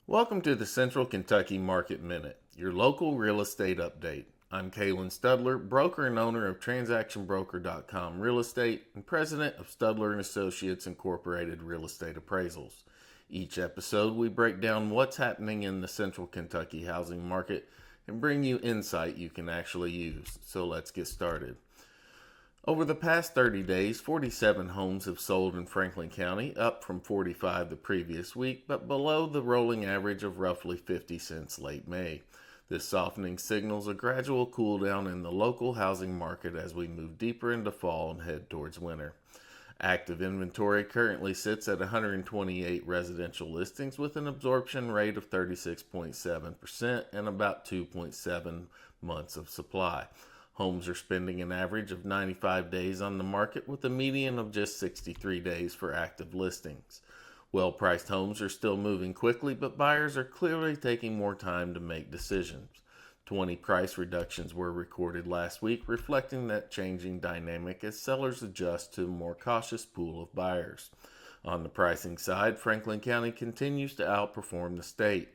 Welcome to the Central Kentucky Market Minute, your local real estate update. I'm Calen Studler, broker and owner of TransactionBroker.com Real Estate and president of Studler and Associates Incorporated Real Estate Appraisals. Each episode, we break down what's happening in the Central Kentucky housing market and bring you insight you can actually use. So let's get started. Over the past 30 days, 47 homes have sold in Franklin County, up from 45 the previous week, but below the rolling average of roughly 50 since late May. This softening signals a gradual cool down in the local housing market as we move deeper into fall and head towards winter. Active inventory currently sits at 128 residential listings with an absorption rate of 36.7% and about 2.7 months of supply. Homes are spending an average of 95 days on the market with a median of just 63 days for active listings. Well-priced homes are still moving quickly, but buyers are clearly taking more time to make decisions. 20 price reductions were recorded last week, reflecting that changing dynamic as sellers adjust to a more cautious pool of buyers. On the pricing side, Franklin County continues to outperform the state.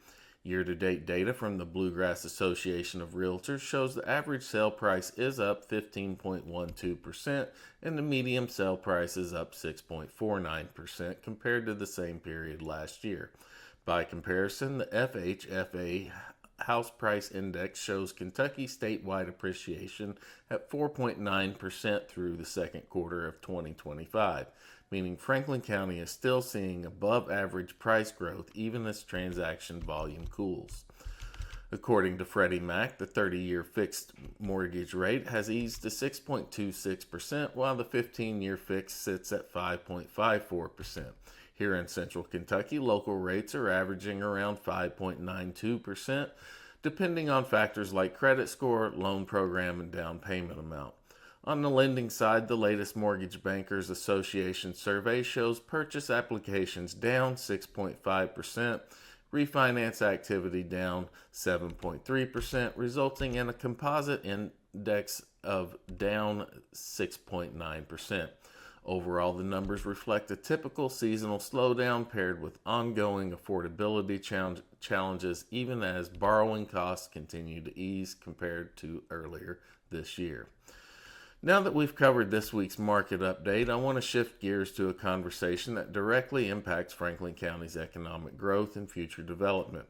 Year-to-date data from the Bluegrass Association of Realtors shows the average sale price is up 15.12% and the median sale price is up 6.49% compared to the same period last year. By comparison, the FHFA House Price Index shows Kentucky statewide appreciation at 4.9% through the second quarter of 2025, meaning Franklin County is still seeing above average price growth even as transaction volume cools. According to Freddie Mac, the 30-year fixed mortgage rate has eased to 6.26%, while the 15-year fixed sits at 5.54%. Here in Central Kentucky, local rates are averaging around 5.92%, depending on factors like credit score, loan program, and down payment amount. On the lending side, the latest Mortgage Bankers Association survey shows purchase applications down 6.5%, refinance activity down 7.3%, resulting in a composite index of down 6.9%. Overall, the numbers reflect a typical seasonal slowdown paired with ongoing affordability challenges, even as borrowing costs continue to ease compared to earlier this year. Now that we've covered this week's market update, I want to shift gears to a conversation that directly impacts Franklin County's economic growth and future development.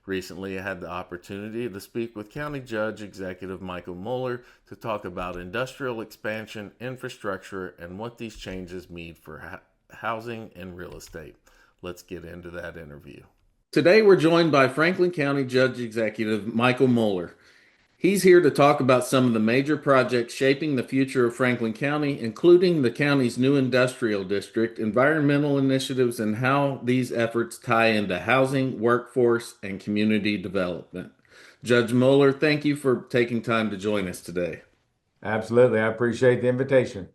Recently, I had the opportunity to speak with County Judge Executive Michael Mueller to talk about industrial expansion, infrastructure, and what these changes mean for housing and real estate. Let's get into that interview. Today, we're joined by Franklin County Judge Executive Michael Mueller. He's here to talk about some of the major projects shaping the future of Franklin County, including the county's new industrial district, environmental initiatives, and how these efforts tie into housing, workforce, and community development. Judge Mueller, thank you for taking time to join us today. Absolutely. I appreciate the invitation.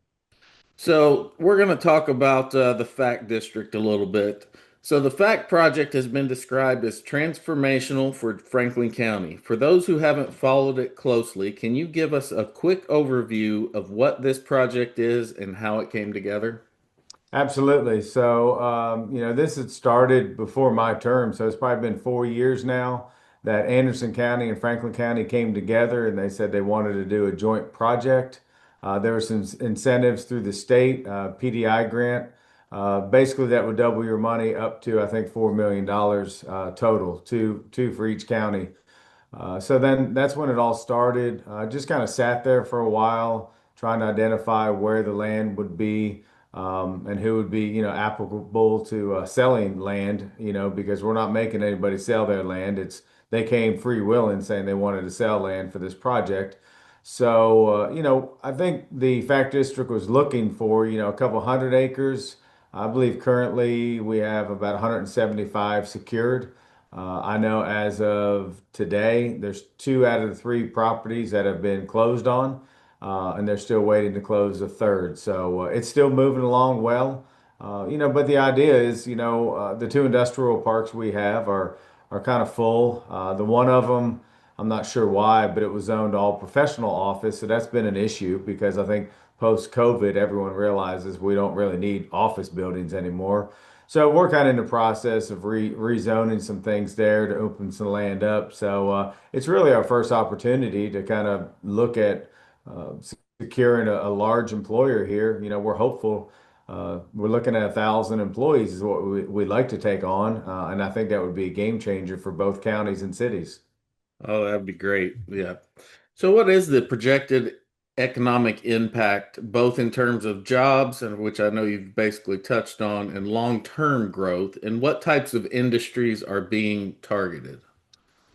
So, we're going to talk about the FACT district a little bit. So, the FACT project has been described as transformational for Franklin County. For those who haven't followed it closely, can you give us a quick overview of what this project is and how it came together? Absolutely. This had started before my term, so it's probably been 4 years now that Anderson County and Franklin County came together and they said they wanted to do a joint project. There were some incentives through the state, PDI grant. Basically, that would double your money up to, I think, $4 million total, two for each county. So then that's when it all started. Just kind of sat there for a while, trying to identify where the land would be and who would be, applicable to selling land, because we're not making anybody sell their land. They came free willing saying they wanted to sell land for this project. I think the Fact District was looking for, a couple hundred acres. I believe currently we have about 175 secured. I know as of today, there's two out of the three properties that have been closed on, and they're still waiting to close the third. It's still moving along well. But the idea is, the two industrial parks we have are kind of full. The one of them, I'm not sure why, but it was zoned all professional office, so that's been an issue because I think post-COVID, everyone realizes we don't really need office buildings anymore. So we're kind of in the process of rezoning some things there to open some land up. So it's really our first opportunity to kind of look at uh, securing a large employer here. We're hopeful. We're looking at 1,000 employees is what we'd like to take on, and I think that would be a game changer for both counties and cities. Oh, that'd be great. Yeah. So, what is the projected economic impact, both in terms of jobs, and which I know you've basically touched on, and long-term growth, and what types of industries are being targeted?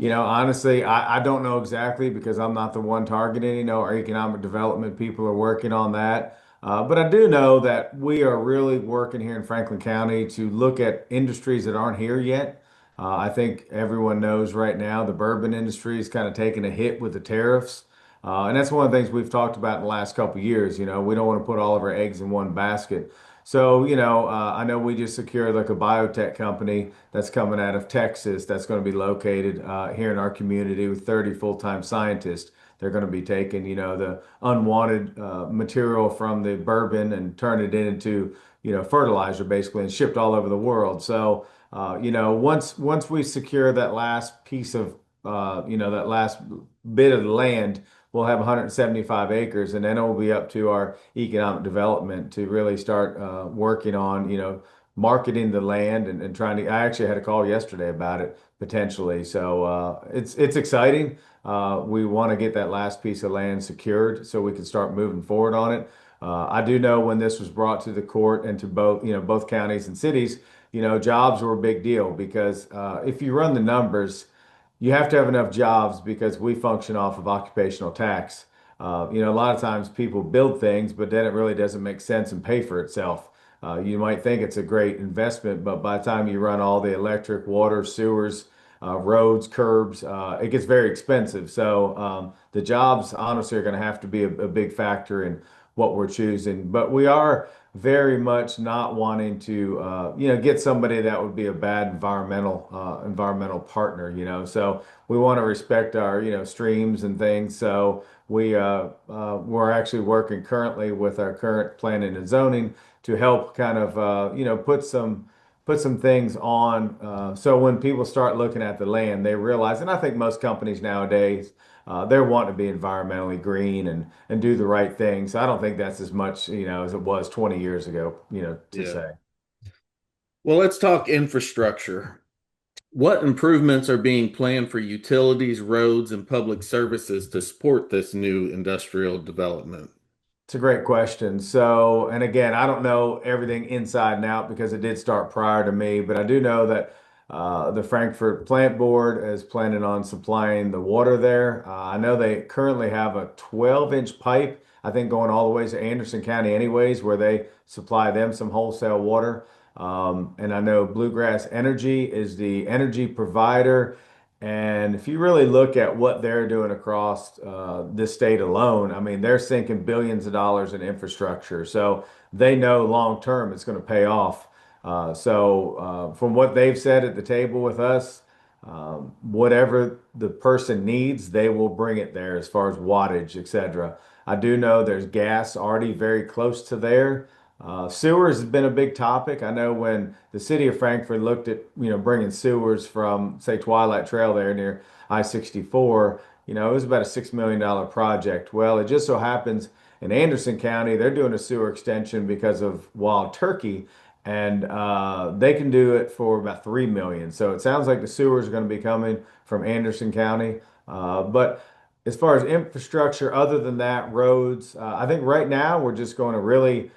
Honestly, I don't know exactly because I'm not the one targeting. Our economic development people are working on that. But I do know that we are really working here in Franklin County to look at industries that aren't here yet. I think everyone knows right now the bourbon industry is kind of taking a hit with the tariffs. And that's one of the things we've talked about in the last couple of years. We don't want to put all of our eggs in one basket. So, I know we just secured like a biotech company that's coming out of Texas that's going to be located here in our community with 30 full-time scientists. They're going to be taking, the unwanted material from the bourbon and turn it into, fertilizer basically and shipped all over the world. So, once we secure that last piece of, that last bit of land, we'll have 175 acres, and then it will be up to our economic development to really start working on, marketing the land and trying to. I actually had a call yesterday about it potentially, so it's exciting. We want to get that last piece of land secured so we can start moving forward on it. I do know when this was brought to the court and to both counties and cities, jobs were a big deal because if you run the numbers you have to have enough jobs because we function off of occupational tax. A lot of times people build things, but then it really doesn't make sense and pay for itself. You might think it's a great investment, but by the time you run all the electric, water, sewers, roads, curbs, it gets very expensive. So the jobs honestly are going to have to be a big factor in what we're choosing. But we are very much not wanting to get somebody that would be a bad environmental partner, so we want to respect our streams and things. So we're actually working currently with our current planning and zoning to help kind of put some things on so when people start looking at the land they realize, and I think most companies nowadays they're wanting to be environmentally green and do the right thing. So I don't think that's as much, as it was 20 years ago, to Yeah. say. Well, let's talk infrastructure. What improvements are being planned for utilities, roads, and public services to support this new industrial development? It's a great question. So, and again, I don't know everything inside and out because it did start prior to me, but I do know that the Frankfurt Plant Board is planning on supplying the water there. I know they currently have a 12-inch pipe, I think going all the way to Anderson County anyways, where they supply them some wholesale water. And I know Bluegrass Energy is the energy provider. And if you really look at what they're doing across this state alone, I mean, they're sinking billions of dollars in infrastructure. So they know long term it's going to pay off. From what they've said at the table with us, whatever the person needs, they will bring it there as far as wattage, etc. I do know there's gas already very close to there. Sewers has been a big topic. I know when the city of Frankfurt looked at, bringing sewers from, say, Twilight Trail there near I-64, it was about a $6 million project. Well, it just so happens in Anderson County, they're doing a sewer extension because of wild turkey, and they can do it for about 3 million. So it sounds like the sewers are going to be coming from Anderson County. But as far as infrastructure, other than that, roads, I think right now we're just going to really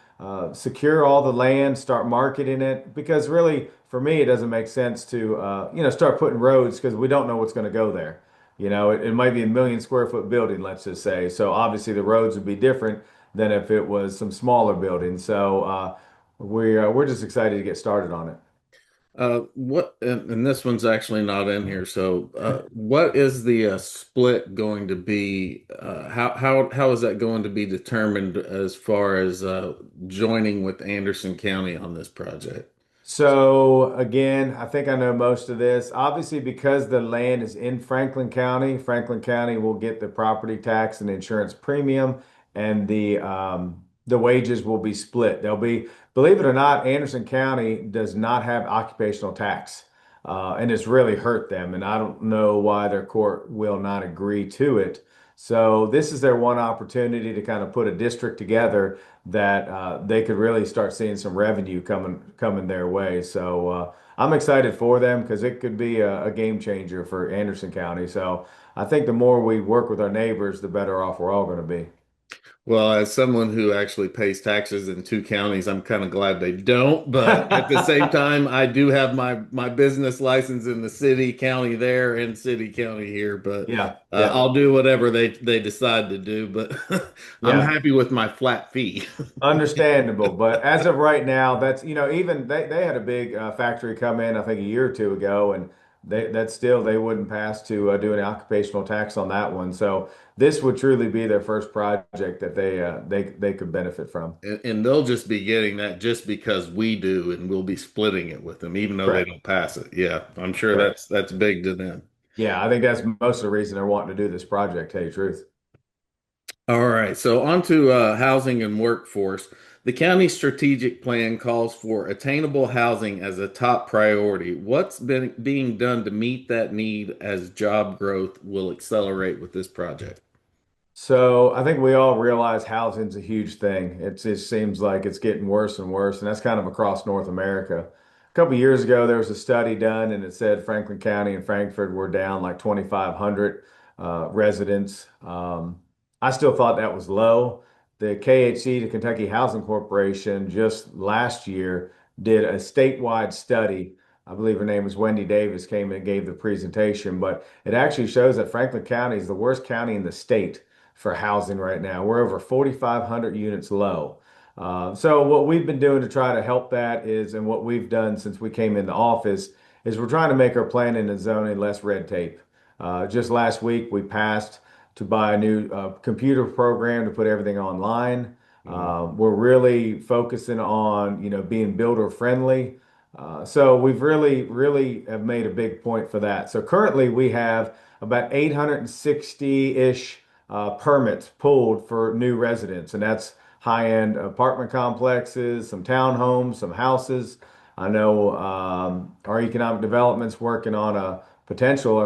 secure all the land, start marketing it, because really, for me, it doesn't make sense to, start putting roads because we don't know what's going to go there. It might be a 1 million square foot building, let's just say. So obviously the roads would be different than if it was some smaller building. So we're just excited to get started on it. And this one's actually not in here. So, what is the split going to be? How is that going to be determined as far as joining with Anderson County on this project? So again, I think I know most of this. Obviously, because the land is in Franklin County will get the property tax and insurance premium, and the wages will be split. They'll be, believe it or not, Anderson County does not have occupational tax, and it's really hurt them. And I don't know why their court will not agree to it. So this is their one opportunity to kind of put a district together that they could really start seeing some revenue coming their way. So I'm excited for them because it could be a game changer for Anderson County. So I think the more we work with our neighbors, the better off we're all going to be. Well, as someone who actually pays taxes in two counties, I'm kind of glad they don't. But at the same time, I do have my business license in the city, county there, and city, county here. But Yeah, yeah, I'll do whatever they decide to do. But I'm yeah. happy with my flat fee. Understandable, but as of right now, that's even they had a big factory come in I think a year or two ago, and that's still they wouldn't pass to do an occupational tax on that one. So this would truly be their first project that they could benefit from. And they'll just be getting that just because we do, and we'll be splitting it with them, even though they Correct. don't pass it. Yeah, I'm sure Correct. that's big to them. Yeah, I think that's most of the reason they're wanting to do this project. To tell you the truth. All right, so on to housing and workforce. The county strategic plan calls for attainable housing as a top priority. What's been being done to meet that need as job growth will accelerate with this project? So I think we all realize housing's a huge thing. It just seems like it's getting worse and worse, and that's kind of across North America. A couple of years ago, there was a study done, and it said Franklin County and Frankfurt were down like 2,500 residents. I still thought that was low. The KHC, the Kentucky Housing Corporation, just last year did a statewide study. I believe her name was Wendy Davis, came and gave the presentation, but it actually shows that Franklin County is the worst county in the state for housing right now. We're over 4,500 units low. So what we've been doing to try to help that is, and what we've done since we came into office, is we're trying to make our planning and zoning less red tape. Just last week, we passed to buy a new computer program to put everything online. Mhm. We're really focusing on, being builder friendly. So we've really have made a big point for that. So currently we have about 860-ish permits pulled for new residents, and that's high-end apartment complexes, some townhomes, some houses. I know our economic development's working on our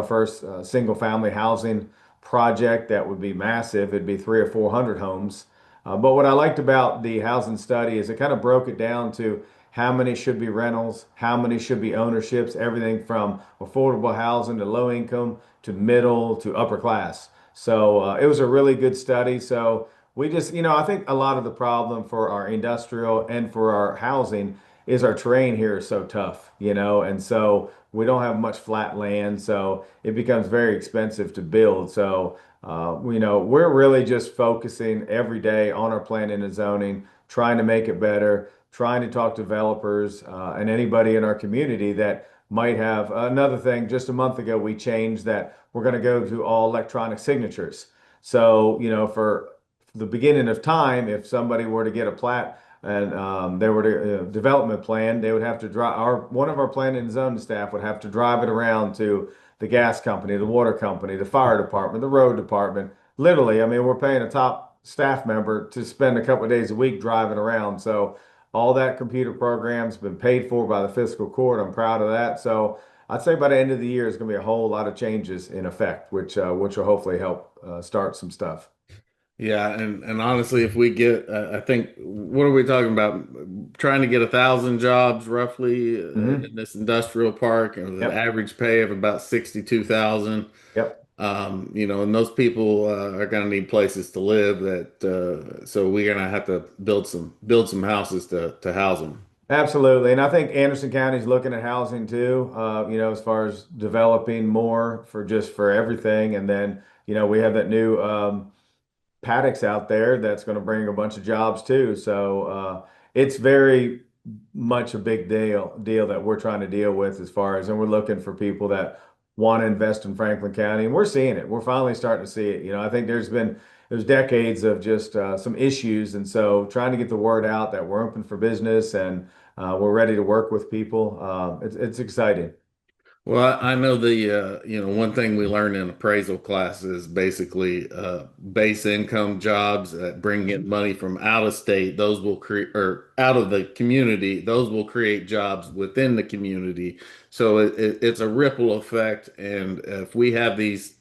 first single-family housing project that would be massive. It'd be 300 or 400 homes. But what I liked about the housing study is it kind of broke it down to how many should be rentals, how many should be ownerships, everything from affordable housing to low income to middle to upper class. So it was a really good study. So we just, I think a lot of the problem for our industrial and for our housing is our terrain here is so tough, and so we don't have much flat land. So it becomes very expensive to build. So, we're really just focusing every day on our planning and zoning, trying to make it better, trying to talk to developers and anybody in our community that might have another thing. Just a month ago, we changed that we're going to go to all electronic signatures. So, for the beginning of time, if somebody were to get a plat and they were to development plan, they would have to drive one of our planning and zoning staff would have to drive it around to the gas company, the water company, the fire department, the road department. Literally, I mean, we're paying a top staff member to spend a couple of days a week driving around. So all that computer program's been paid for by the fiscal court. I'm proud of that. So I'd say by the end of the year, there's going to be a whole lot of changes in effect, which will hopefully help start some stuff. Yeah, and honestly, if we get, I think, what are we talking about? Trying to get 1,000 jobs roughly in Hmm. this industrial park, and with an Yep. average pay of about 62,000. Yep. And those people are going to need places to live. So we're going to have to build some houses to house them. Absolutely. And I think Anderson County is looking at housing too, as far as developing more for everything. And then, we have that new paddocks out there that's going to bring a bunch of jobs too. So it's very much a big deal that we're trying to deal with as far as, and we're looking for people that want to invest in Franklin County, and we're seeing it. We're finally starting to see it. I think there's decades of just some issues, and so trying to get the word out that we're open for business and we're ready to work with people. It's exciting. Well, I know one thing we learn in appraisal class is basically base income jobs that bring in money from out of state. Those will create, or out of the community. Those will create jobs within the community. So it's a ripple effect. And if we have these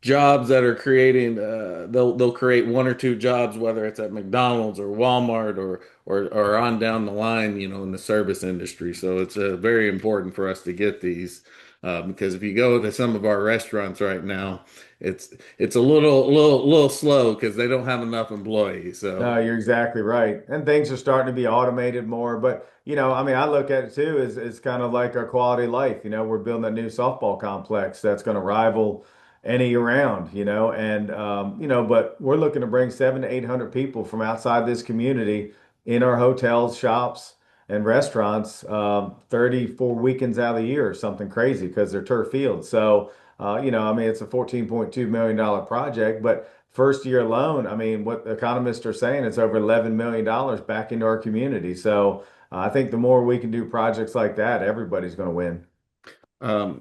jobs that are creating they'll create one or two jobs, whether it's at McDonald's or Walmart or on down the line, in the service industry. So it's very important for us to get these because if you go to some of our restaurants right now, it's a little slow because they don't have enough employees. So No, you're exactly right. And things are starting to be automated more. But, I mean, I look at it too as it's kind of like our quality of life. We're building a new softball complex that's going to rival any around, but we're looking to bring 700 to 800 people from outside this community in our hotels, shops, and restaurants 34 weekends out of the year or something crazy because they're turf fields. So, I mean, it's a $14.2 million project, but first year alone, I mean, what economists are saying, it's over $11 million back into our community. So I think the more we can do projects like that, everybody's going to win.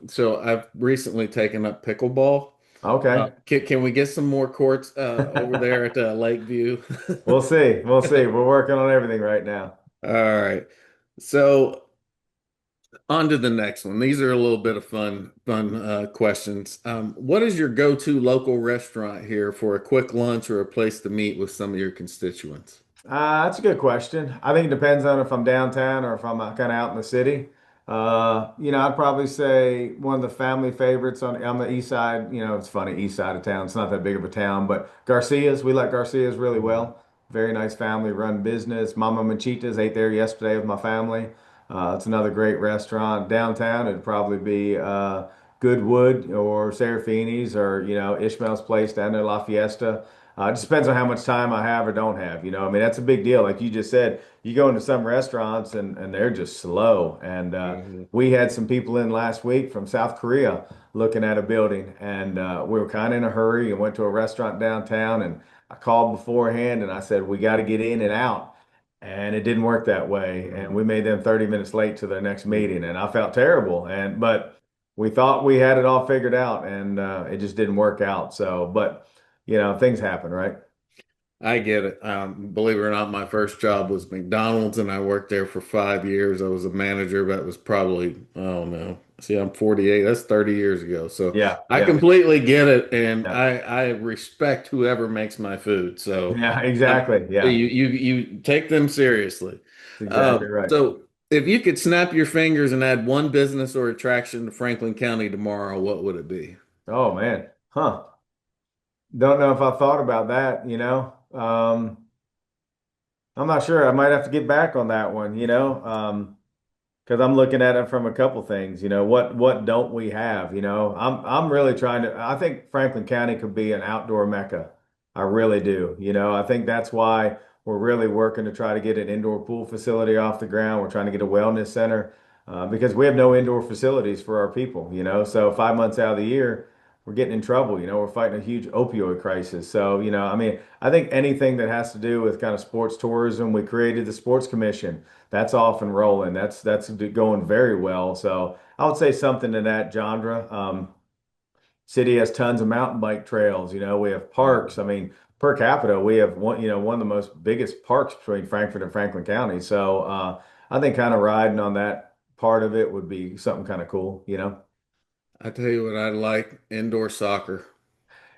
so I've recently taken up pickleball. Okay. Can we get some more courts over there at Lakeview? We'll see. We'll see. We're working on everything right now. All right. So on to the next one. These are a little bit of fun questions. What is your go-to local restaurant here for a quick lunch or a place to meet with some of your constituents? That's a good question. I think it depends on if I'm downtown or if I'm kind of out in the city. I'd probably say one of the family favorites on the east side. It's funny, east side of town. It's not that big of a town, but Garcia's. We like Garcia's really well. Very nice family-run business. Mama Manchitas ate there yesterday with my family. It's another great restaurant downtown. It'd probably be Goodwood or Serafini's or Ishmael's place down there, La Fiesta. It just depends on how much time I have or don't have. I mean, that's a big deal. Like you just said, you go into some restaurants and they're just slow. And Mhm. we had some people in last week from South Korea looking at a building, and we were kind of in a hurry and went to a restaurant downtown. And I called beforehand and I said, we got to get in and out. And it didn't work that way. And we made them 30 minutes late to their next meeting. And I felt terrible. But we thought we had it all figured out and it just didn't work out. So, but things happen, right? I get it. Believe it or not, my first job was McDonald's, and I worked there for 5 years. I was a manager. That was probably, I don't know. See, I'm 48. That's 30 years ago. So Yeah, I yeah, completely get it, and yeah, I respect whoever makes my food. So yeah, um, exactly. Yeah, you take them seriously. that's exactly right. So if you could snap your fingers and add one business or attraction to Franklin County tomorrow, what would it be? Oh man, huh? Don't know if I thought about that. I'm not sure. I might have to get back on that one. Because I'm looking at it from a couple things. What don't we have? I'm really trying to. I think Franklin County could be an outdoor mecca. I really do. I think that's why we're really working to try to get an indoor pool facility off the ground. We're trying to get a wellness center because we have no indoor facilities for our people. So 5 months out of the year, we're getting in trouble. We're fighting a huge opioid crisis. So I mean, I think anything that has to do with kind of sports tourism, we created the sports commission that's off and rolling. That's going very well. So I would say something in that genre. City has tons of mountain bike trails. We have parks. I mean, per capita, we have one of the most biggest parks between Frankfort and Franklin County. So I think kind of riding on that part of it would be something kind of cool. I tell you what I like, indoor soccer.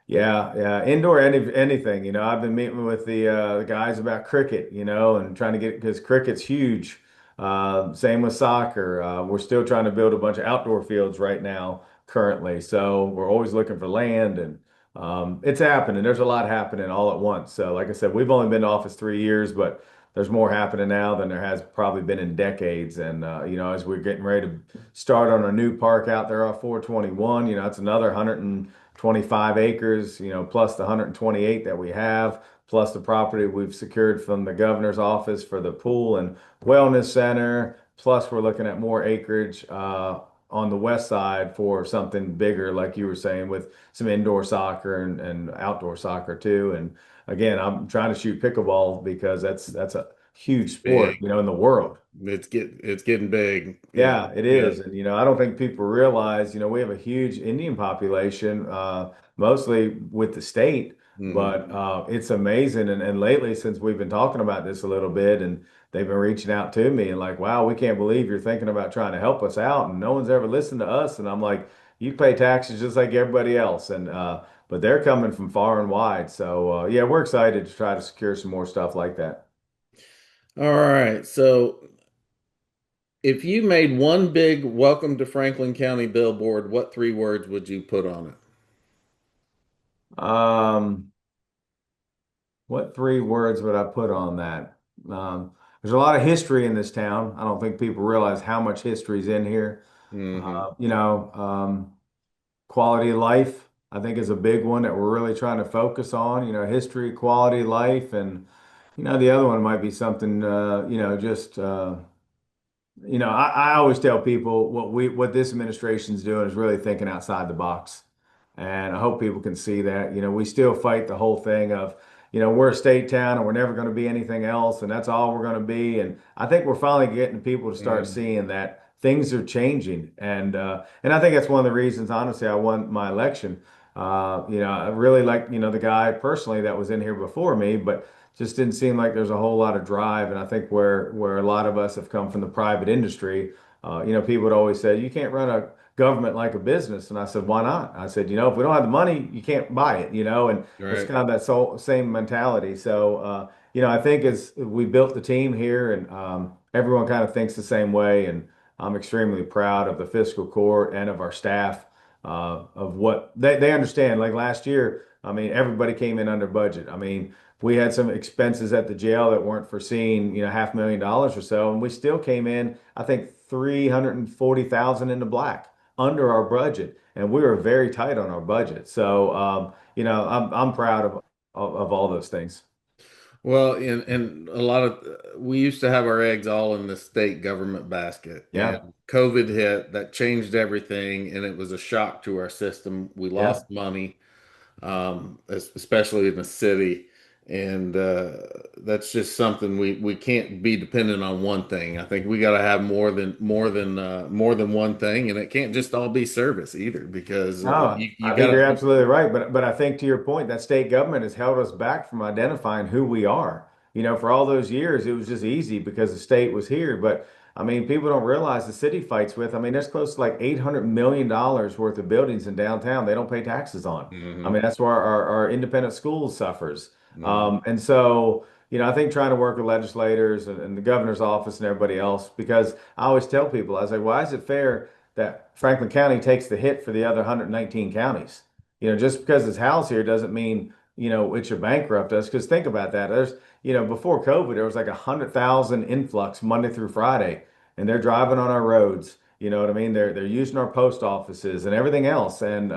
Yeah, yeah. Indoor anything. I've been meeting with the guys about cricket, and trying to get because cricket's huge. Same with soccer. We're still trying to build a bunch of outdoor fields right now, currently. So we're always looking for land, and it's happening. There's a lot happening all at once. So, like I said, we've only been in office 3 years, but there's more happening now than there has probably been in decades. And as we're getting ready to start on a new park out there off 421, it's another 125 acres, plus the 128 that we have, plus the property we've secured from the governor's office for the pool and wellness center. Plus, we're looking at more acreage on the west side for something bigger, like you were saying, with some indoor soccer and outdoor soccer too. And again, I'm trying to shoot pickleball because that's huge sport, Big. in the world. It's getting big. Yeah. Yeah, it Yeah. is. And, I don't think people realize, we have a huge Indian population, mostly with the state, Hmm. but it's amazing. And lately, since we've been talking about this a little bit, and they've been reaching out to me and like, wow, we can't believe you're thinking about trying to help us out. And no one's ever listened to us. And I'm like, you pay taxes just like everybody else. But they're coming from far and wide. So, yeah, we're excited to try to secure some more stuff like that. All right. So if you made one big welcome to Franklin County billboard, what three words would you put on it? Um, What three words would I put on that? Um, there's a lot of history in this town. I don't think people realize how much history is in here. Hmm. Quality of life, I think, is a big one that we're really trying to focus on. History, quality of life, and the other one might be something, just I always tell people what this administration's doing is really thinking outside the box. And I hope people can see that. We still fight the whole thing of, we're a state town and we're never going to be anything else, and that's all we're going to be. And I think we're finally getting people to start Hmm. seeing that things are changing. And I think that's one of the reasons, honestly, I won my election. I really like, the guy personally that was in here before me, but just didn't seem like there's a whole lot of drive. And I think where a lot of us have come from the private industry, people would always say, you can't run a government like a business. And I said, why not? I said, if we don't have the money, you can't buy it, and it's Right. kind of that same mentality. So, I think as we built the team here and everyone kind of thinks the same way. And I'm extremely proud of the fiscal court and of our staff of what they understand. Like last year, I mean, everybody came in under budget. I mean, we had some expenses at the jail that weren't foreseen, $500,000 or so, and we still came in, I think, 340,000 in the black under our budget, and we were very tight on our budget. So, I'm proud of all those things. Well, and a lot of we used to have our eggs all in the state government basket, and Yeah, COVID hit, that changed everything, and it was a shock to our system. We yeah. lost money, especially in the city. And that's just something we can't be dependent on one thing. I think we got to have more than one thing, and it can't just all be service either, because No, you I think got you're to. absolutely right. But I think to your point, that state government has held us back from identifying who we are. For all those years, it was just easy because the state was here. But I mean, people don't realize the city fights with. I mean, there's close to like $800 million worth of buildings in downtown they don't pay taxes on. I Hmm. mean, that's where our independent schools suffers. Hmm. And so, I think trying to work with legislators and the governor's office and everybody else, because I always tell people, I was like, why is it fair that Franklin County takes the hit for the other 119 counties? Just because it's housed here doesn't mean, it should bankrupt us. Because think about that. Before COVID, there was like 100,000 influx Monday through Friday, and they're driving on our roads. You know what I mean? They're using our post offices and everything else, and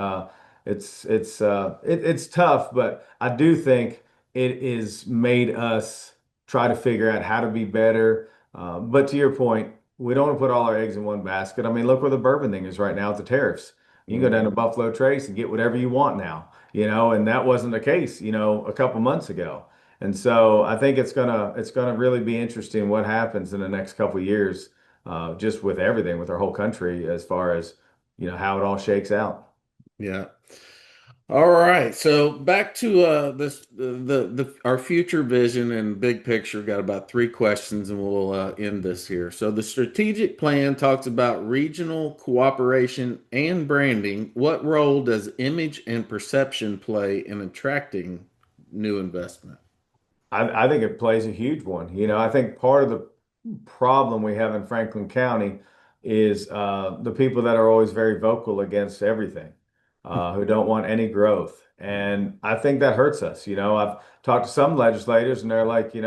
it's tough. But I do think it is made us try to figure out how to be better. But to your point, we don't want to put all our eggs in one basket. I mean, look where the bourbon thing is right now with the tariffs. You can go down to Hmm. Buffalo Trace and get whatever you want now, and that wasn't the case, a couple months ago. And so I think it's gonna really be interesting what happens in the next couple of years, just with everything, with our whole country, as far as how it all shakes out. Yeah. All right. So back to this the our future vision and big picture. Got about three questions, and we'll end this here. So the strategic plan talks about regional cooperation and branding. What role does image and perception play in attracting new investment? I think it plays a huge one. I think part of the problem we have in Franklin County is the people that are always very vocal against everything, who don't want any growth. And I think that hurts us. I've talked to some legislators and they're like, we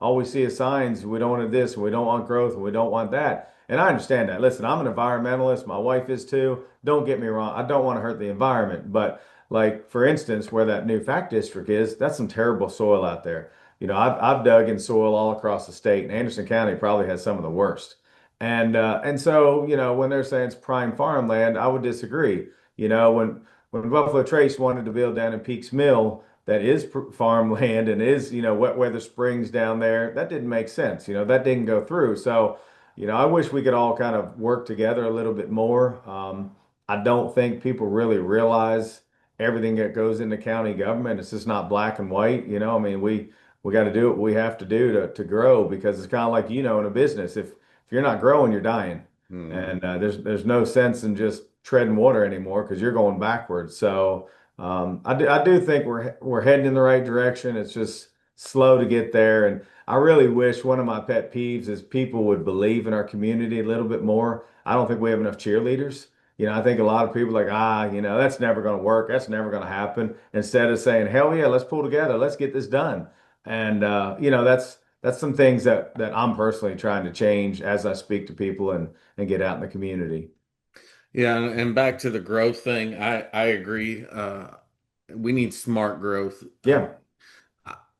all we see is signs. We don't want this, and we don't want growth, and we don't want that. And I understand that. Listen, I'm an environmentalist. My wife is too. Don't get me wrong. I don't want to hurt the environment, but like for instance, where that new fact district is, that's some terrible soil out there. I've dug in soil all across the state, and Anderson County probably has some of the worst. And so, when they're saying it's prime farmland, I would disagree. When Buffalo Trace wanted to build down in Peaks Mill, that is farmland and is, wet weather springs down there. That didn't make sense. That didn't go through. So, I wish we could all kind of work together a little bit more. I don't think people really realize everything that goes into county government. It's just not black and white. I mean, we got to do what we have to do to grow because it's kind of like, in a business. If you're not growing, you're dying. Hmm. And there's no sense in just treading water anymore because you're going backwards. So I do think we're heading in the right direction. It's just slow to get there. And I really wish one of my pet peeves is people would believe in our community a little bit more. I don't think we have enough cheerleaders. I think a lot of people are like, that's never going to work. That's never going to happen. Instead of saying, hell yeah, let's pull together. Let's get this done. And that's some things that I'm personally trying to change as I speak to people and get out in the community. Yeah, and back to the growth thing, I agree. We need smart growth. Yeah.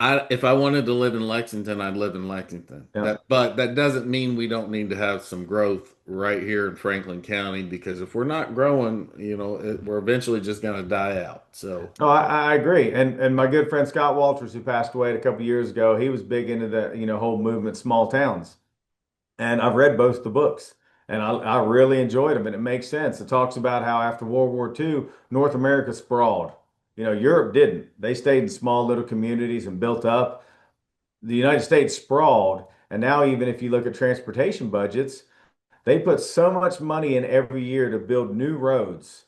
If I wanted to live in Lexington, I'd live in Lexington. Yeah. But that doesn't mean we don't need to have some growth right here in Franklin County because if we're not growing, we're eventually just going to die out. So, No, I agree. And my good friend Scott Walters, who passed away a couple years ago, he was big into the, whole movement, small towns. And I've read both the books and I really enjoyed them. And it makes sense. It talks about how after World War II, North America sprawled. Europe didn't. They stayed in small little communities and built up. The United States sprawled. And now, even if you look at transportation budgets, they put so much money in every year to build new roads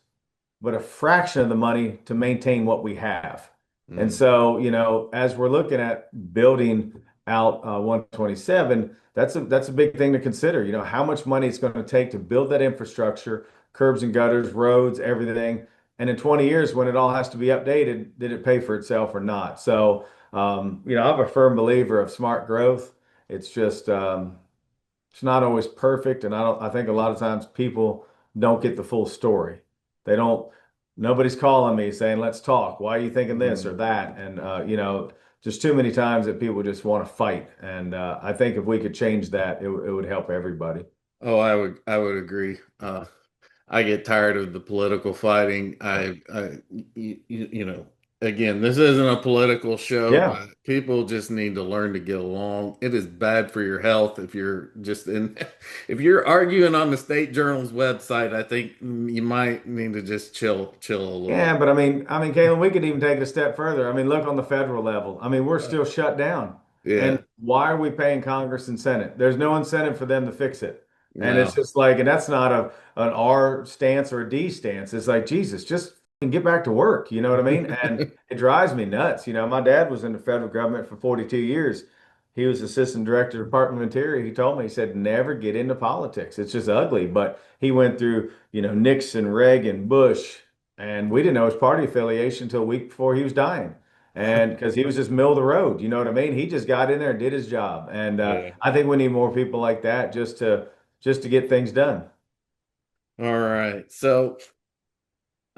but a fraction of the money to maintain what we have. And mm, so, as we're looking at building out 127, that's a big thing to consider. How much money it's going to take to build that infrastructure, curbs and gutters, roads, everything. And in 20 years, when it all has to be updated, did it pay for itself or not? So, I'm a firm believer of smart growth. It's just it's not always perfect, and I think a lot of times people don't get the full story. They don't, nobody's calling me saying, let's talk. Why are you thinking this or mm. that? And just too many times that people just want to fight. And I think if we could change that, it would help everybody. Oh, I would agree. I get tired of the political fighting. Again, this isn't a political show, Yeah. but people just need to learn to get along. It is bad for your health if you're just in, if you're arguing on the state journal's website, I think you might need to just chill a little. Yeah, but Caitlin, we could even take it a step further. I mean, look on the federal level. I mean, we're Uh, still shut down. And yeah, why are we paying Congress and Senate? There's no incentive for them to fix it. And it's no, just like, and that's not an R stance or a D stance. It's like, Jesus, just f***ing get back to work. You know what I mean? And it drives me nuts. My dad was in the federal government for 42 years. He was assistant director of Department of Interior. He told me, he said, never get into politics. It's just ugly. But he went through, Nixon, Reagan, Bush, and we didn't know his party affiliation until a week before he was dying. And because he was just middle of the road, you know what I mean? He just got in there and did his job. And yeah. I think we need more people like that just to get things done. All right. So,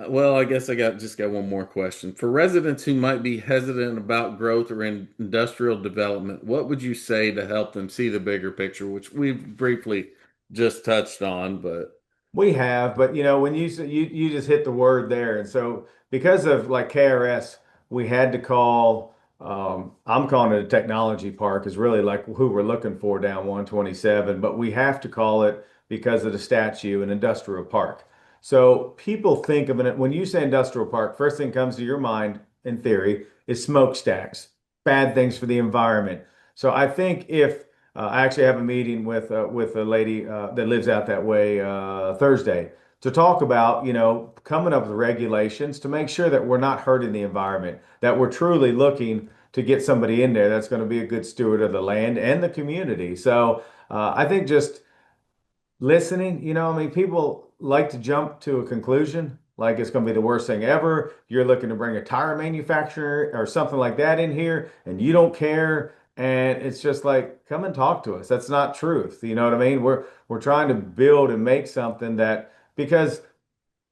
well, I guess I got one more question. For residents who might be hesitant about growth or in industrial development, what would you say to help them see the bigger picture, which we've briefly just touched on, but We have, but when you just hit the word there, and so because of like KRS, we had to call. I'm calling it a technology park, is really like who we're looking for down 127, but we have to call it because of the statue an industrial park. So people think of it when you say industrial park, first thing comes to your mind in theory is smokestacks, bad things for the environment. So I think if I actually have a meeting with a lady that lives out that way Thursday to talk about, coming up with regulations to make sure that we're not hurting the environment, that we're truly looking to get somebody in there that's going to be a good steward of the land and the community. So I think just listening, people like to jump to a conclusion like it's going to be the worst thing ever. You're looking to bring a tire manufacturer or something like that in here and you don't care. And it's just like, come and talk to us. That's not truth. You know what I mean? We're trying to build and make something that because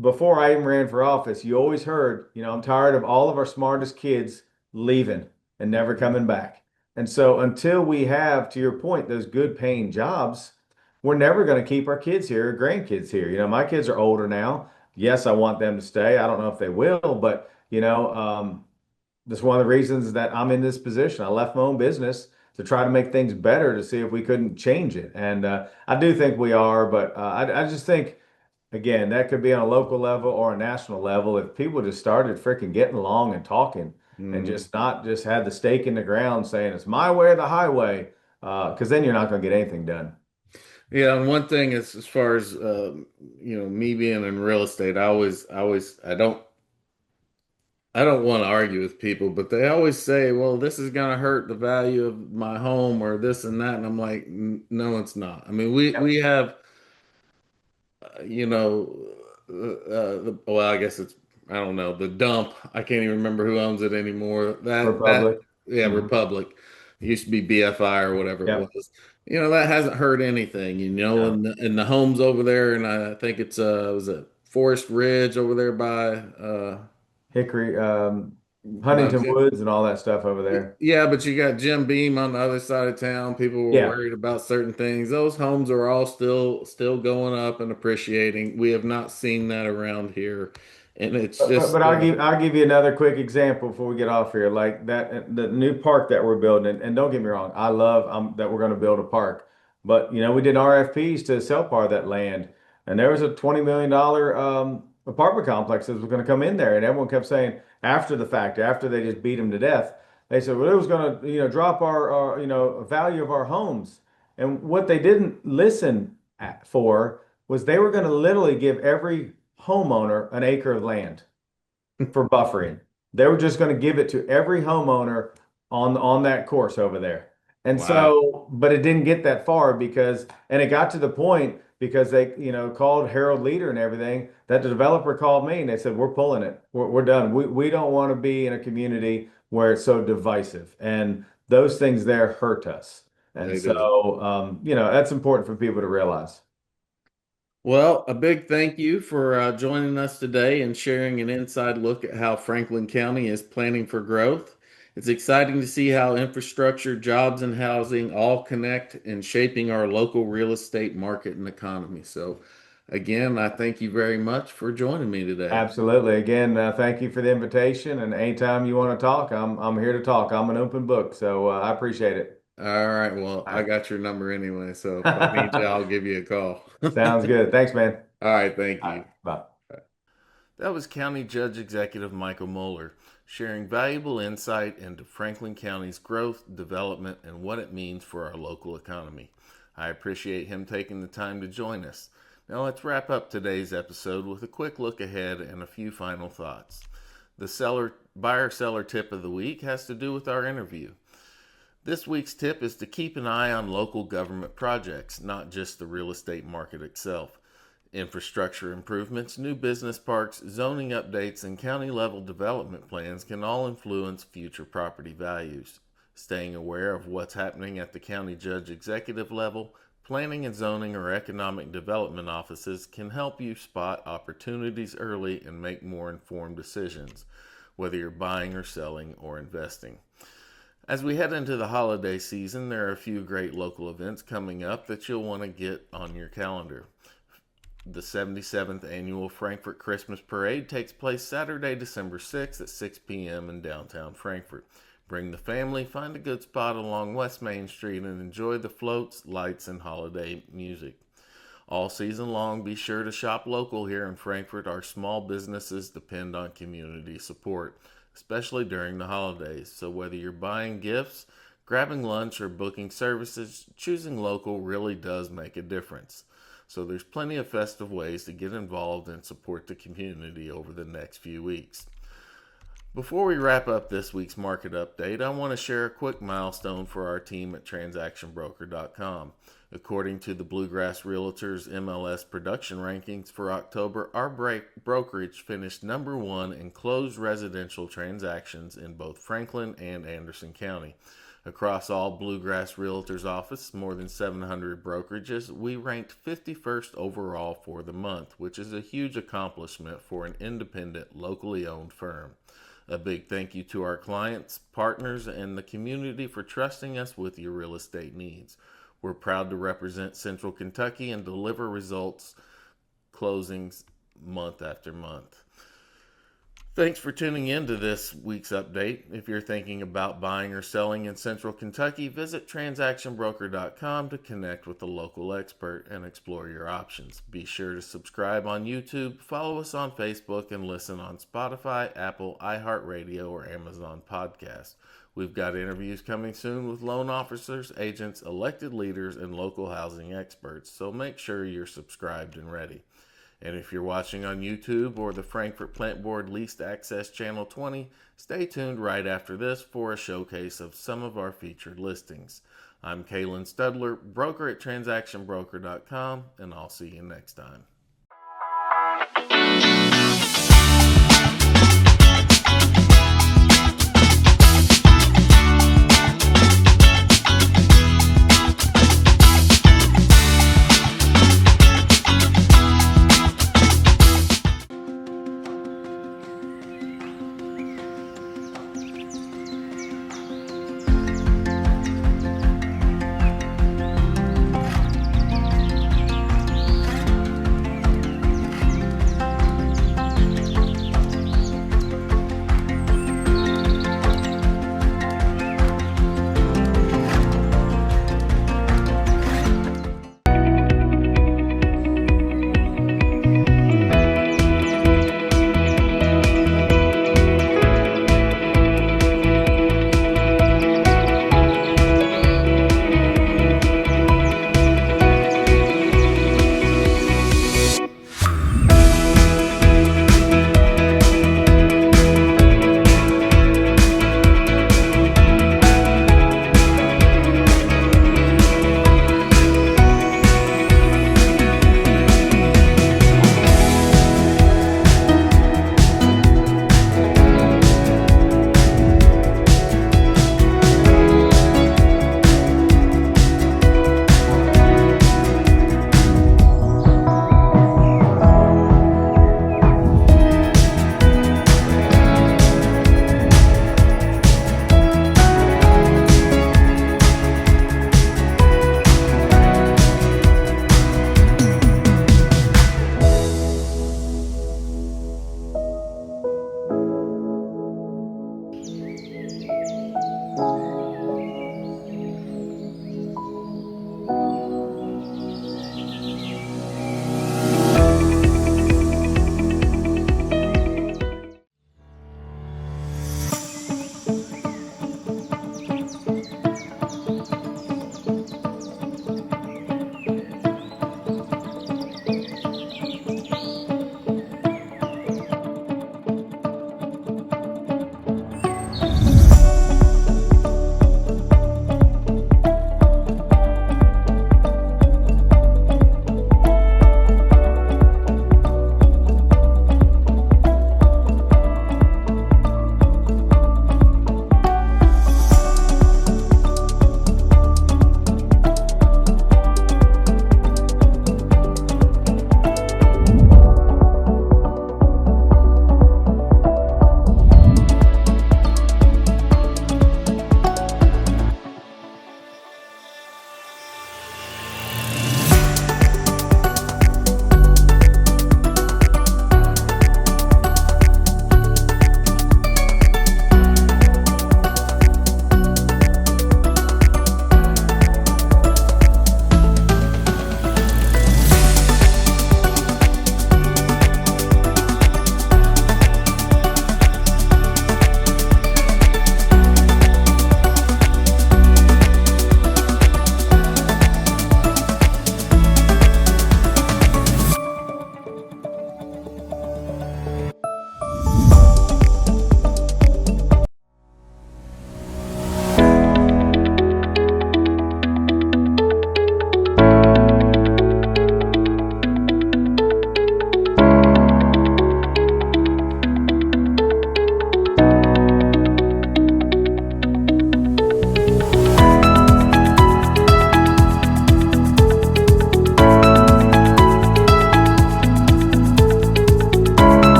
before I even ran for office, you always heard, I'm tired of all of our smartest kids leaving and never coming back. And so until we have, to your point, those good paying jobs, we're never going to keep our kids here or grandkids here. My kids are older now. Yes, I want them to stay. I don't know if they will, but that's one of the reasons that I'm in this position. I left my own business to try to make things better to see if we couldn't change it. And I do think we are, but I just think, again, that could be on a local level or a national level. If people just started freaking getting along and talking and Hmm. just not just had the stake in the ground saying it's my way or the highway, because then you're not going to get anything done. Yeah, and one thing is as far as me being in real estate, I don't want to argue with people, but they always say, "Well, this is going to hurt the value of my home or this and that," and I'm like, No, it's not." I mean, we Yep. have well, I guess it's, I don't know, the dump. I can't even remember who owns it anymore. Republic. Yeah, Hmm. Republic. It used to be BFI or whatever it Yep. was. That hasn't hurt anything, No. and the homes over there, and I think it's was it Forest Ridge over there Hickory, by Huntington Woods and all that stuff over there. yeah, but you got Jim Beam on the other side of town. People were Yeah. worried about certain things. Those homes are all still going up and appreciating. We have not seen that around here, and it's But just I'll give you another quick example before we get off here. Like that the new park that we're building, and don't get me wrong, I love that we're going to build a park. But we did RFPs to sell part of that land, and there was a $20 million apartment complex that was going to come in there, and everyone kept saying after the fact, after they just beat him to death, they said, well, it was going to drop our value of our homes. And what they didn't listen for was they were going to literally give every homeowner an acre of land for buffering. They were just going to give it to every homeowner on that course over there. And wow. so, but it didn't get that far and it got to the point because they, called Harold Leader and everything, that the developer called me and they said, we're pulling it. We're done. We don't want to be in a community where it's so divisive. And those things there hurt us. And They do. so, that's important for people to realize. Well, a big thank you for joining us today and sharing an inside look at how Franklin County is planning for growth. It's exciting to see how infrastructure, jobs, and housing all connect in shaping our local real estate market and economy. So, again, I thank you very much for joining me today. Absolutely. Again, thank you for the invitation. And anytime you want to talk, I'm here to talk. I'm an open book, so I appreciate it. All right. Well, I All got your number anyway, so if I need you, right. I'll give you a call. Sounds good. Thanks, man. All right. Thank All right. you. Bye. That was County Judge Executive Michael Mueller sharing valuable insight into Franklin County's growth, development, and what it means for our local economy. I appreciate him taking the time to join us. Now let's wrap up today's episode with a quick look ahead and a few final thoughts. The buyer seller tip of the week has to do with our interview. This week's tip is to keep an eye on local government projects, not just the real estate market itself. Infrastructure improvements, new business parks, zoning updates, and county level development plans can all influence future property values. Staying aware of what's happening at the county judge executive level, planning and zoning or economic development offices can help you spot opportunities early and make more informed decisions, whether you're buying or selling or investing. As we head into the holiday season, there are a few great local events coming up that you'll want to get on your calendar. The 77th Annual Frankfurt Christmas Parade takes place Saturday, December 6th at 6 p.m. in downtown Frankfurt. Bring the family, find a good spot along West Main Street, and enjoy the floats, lights, and holiday music. All season long, be sure to shop local here in Frankfurt. Our small businesses depend on community support, especially during the holidays. So whether you're buying gifts, grabbing lunch, or booking services, choosing local really does make a difference. So there's plenty of festive ways to get involved and support the community over the next few weeks. Before we wrap up this week's market update, I want to share a quick milestone for our team at transactionbroker.com. According to the Bluegrass Realtors MLS production rankings for October, our brokerage finished number one in closed residential transactions in both Franklin and Anderson County. Across all Bluegrass Realtors offices, more than 700 brokerages, we ranked 51st overall for the month, which is a huge accomplishment for an independent, locally owned firm. A big thank you to our clients, partners, and the community for trusting us with your real estate needs. We're proud to represent Central Kentucky and deliver results closings month after month. Thanks for tuning in to this week's update. If you're thinking about buying or selling in Central Kentucky, visit transactionbroker.com to connect with a local expert and explore your options. Be sure to subscribe on YouTube, follow us on Facebook, and listen on Spotify, Apple, iHeartRadio, or Amazon Podcast. We've got interviews coming soon with loan officers, agents, elected leaders, and local housing experts, so make sure you're subscribed and ready. And if you're watching on YouTube or the Frankfurt Plant Board Leased Access Channel 20, stay tuned right after this for a showcase of some of our featured listings. I'm Calen Studler, broker at transactionbroker.com, and I'll see you next time.